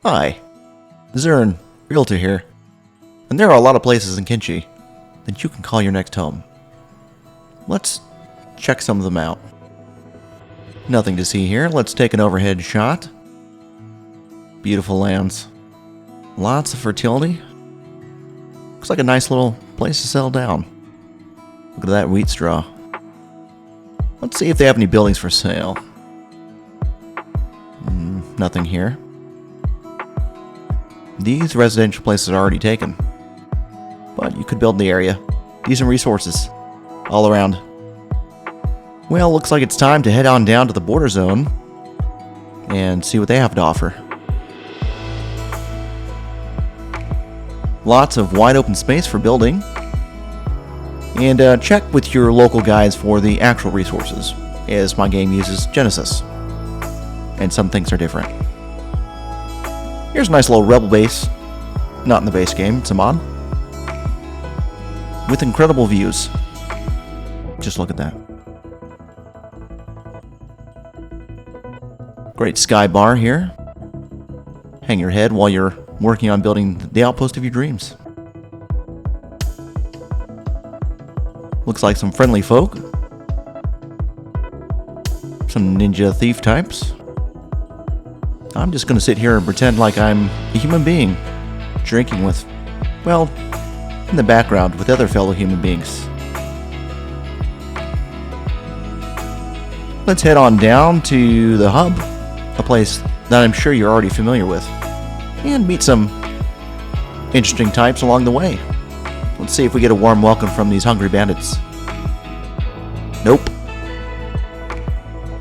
Hi, Zern, realtor here. And there are a lot of places in Kinchi that you can call your next home. Let's check some of them out. Nothing to see here. Let's take an overhead shot. Beautiful lands. Lots of fertility. Looks like a nice little place to settle down. Look at that wheat straw. Let's see if they have any buildings for sale. Nothing here. These residential places are already taken. But you could build in the area. Decent resources all around. Well, looks like it's time to head on down to the border zone and see what they have to offer. Lots of wide open space for building. And check with your local guides for the actual resources, as my game uses Genesis. And some things are different. Here's a nice little rebel base. Not in the base game, it's a mod. With incredible views. Just look at that. Great sky bar here. Hang your head while you're working on building the outpost of your dreams. Looks like some friendly folk. Some ninja thief types. I'm just going to sit here and pretend like I'm a human being, drinking with, well, in the background with other fellow human beings. Let's head on down to the hub, a place that I'm sure you're already familiar with, and meet some interesting types along the way. Let's see if we get a warm welcome from these hungry bandits. Nope.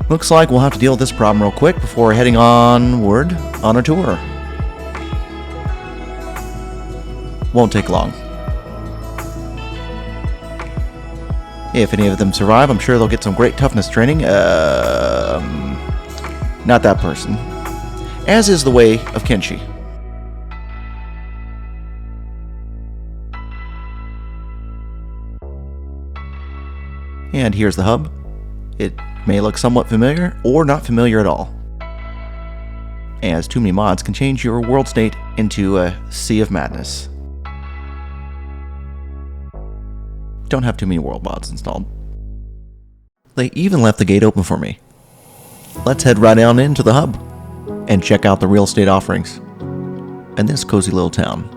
Looks like we'll have to deal with this problem real quick before heading onward on our tour. Won't take long. If any of them survive, I'm sure they'll get some great toughness training. Not that person. As is the way of Kenshi. And here's the hub. It may look somewhat familiar, or not familiar at all, as too many mods can change your world state into a sea of madness. Don't have too many world mods installed. They even left the gate open for me. Let's head right on into the hub and check out the real estate offerings in this cozy little town.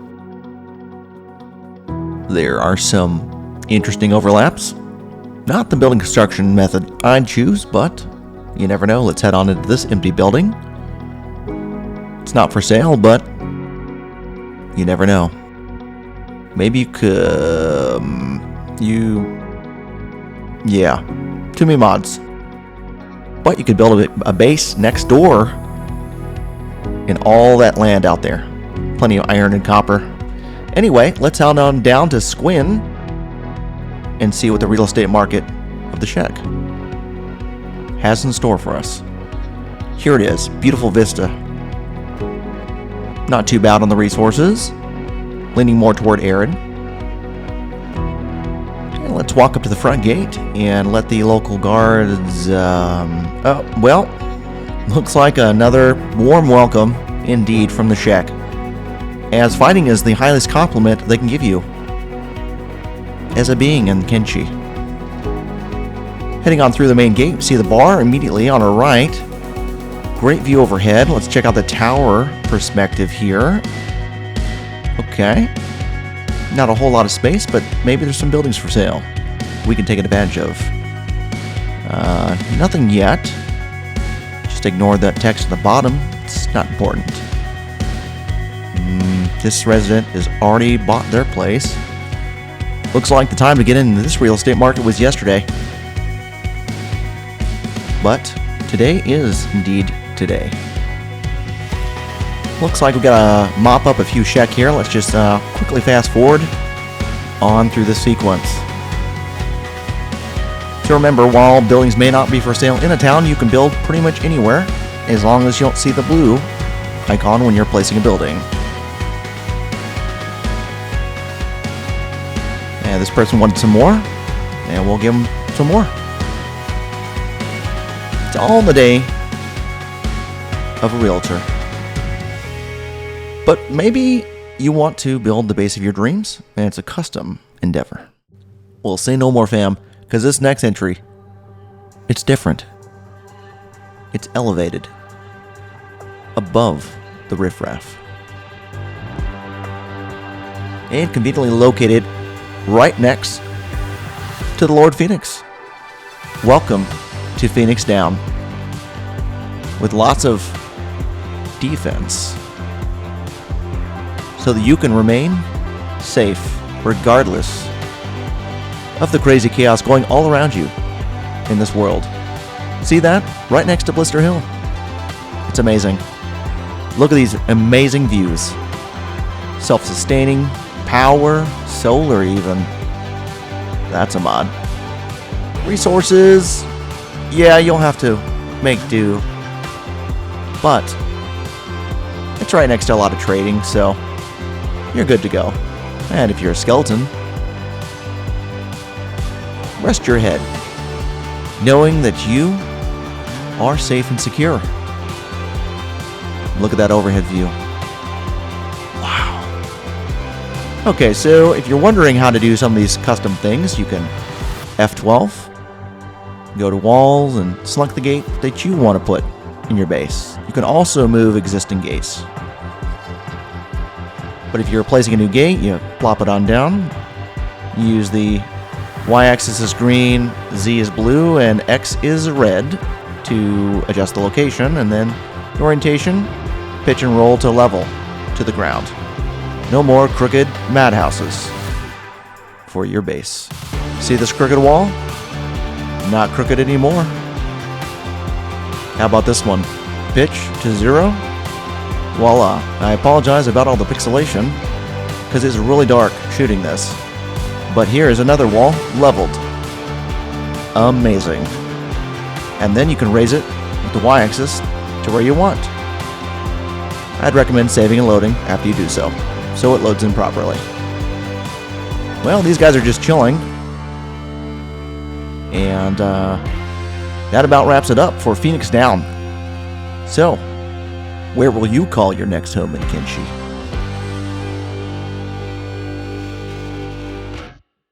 There are some interesting overlaps. Not the building construction method I'd choose, but you never know. Let's head on into this empty building. It's not for sale, but you never know. Maybe you could... Yeah, too many mods. But you could build a base next door in all that land out there. Plenty of iron and copper. Anyway, let's head on down to Squinn and see what the real estate market of the Shack has in store for us. Here it is, beautiful vista. Not too bad on the resources, leaning more toward arid. And let's walk up to the front gate and let the local guards, looks like another warm welcome indeed from the Shack, as fighting is the highest compliment they can give you as a being in Kinchi. Heading on through the main gate, see the bar immediately on our right. Great view overhead. Let's check out the tower perspective here. Okay. Not a whole lot of space, but maybe there's some buildings for sale we can take advantage of. Nothing yet. Just ignore that text at the bottom. It's not important. This resident has already bought their place. Looks like the time to get into this real estate market was yesterday. But today is indeed today. Looks like we gotta mop up a few shack here. Let's just quickly fast forward on through this sequence. So remember, while buildings may not be for sale in a town, you can build pretty much anywhere as long as you don't see the blue icon when you're placing a building. And this person wanted some more, and we'll give them some more. It's all in the day of a realtor. But maybe you want to build the base of your dreams, and it's a custom endeavor. Well, say no more, fam, because this next entry, it's different. It's elevated above the riffraff. And conveniently located right next to the Lord Phoenix. Welcome to Phoenix Down, with lots of defense, so that you can remain safe regardless of the crazy chaos going all around you in this world. See that? Right next to Blister Hill. It's amazing. Look at these amazing views. Self-sustaining, power, solar even. That's a mod. Resources, yeah, you'll have to make do. But it's right next to a lot of trading, so you're good to go. And if you're a skeleton, rest your head, knowing that you are safe and secure. Look at that overhead view. Wow. Okay, so if you're wondering how to do some of these custom things, you can F12, go to walls, and select the gate that you want to put in your base. You can also move existing gates. But if you're placing a new gate, you plop it on down. You use the Y-axis is green, Z is blue, and X is red to adjust the location, and then the orientation, pitch and roll to level to the ground. No more crooked madhouses for your base. See this crooked wall? Not crooked anymore. How about this one? Pitch to 0. Voila. I apologize about all the pixelation, because it's really dark shooting this. But here is another wall, leveled. Amazing. And then you can raise it with the Y-axis to where you want. I'd recommend saving and loading after you do so it loads in properly. Well, these guys are just chilling. And that about wraps it up for Phoenix Down. So, where will you call your next home in Kinchi?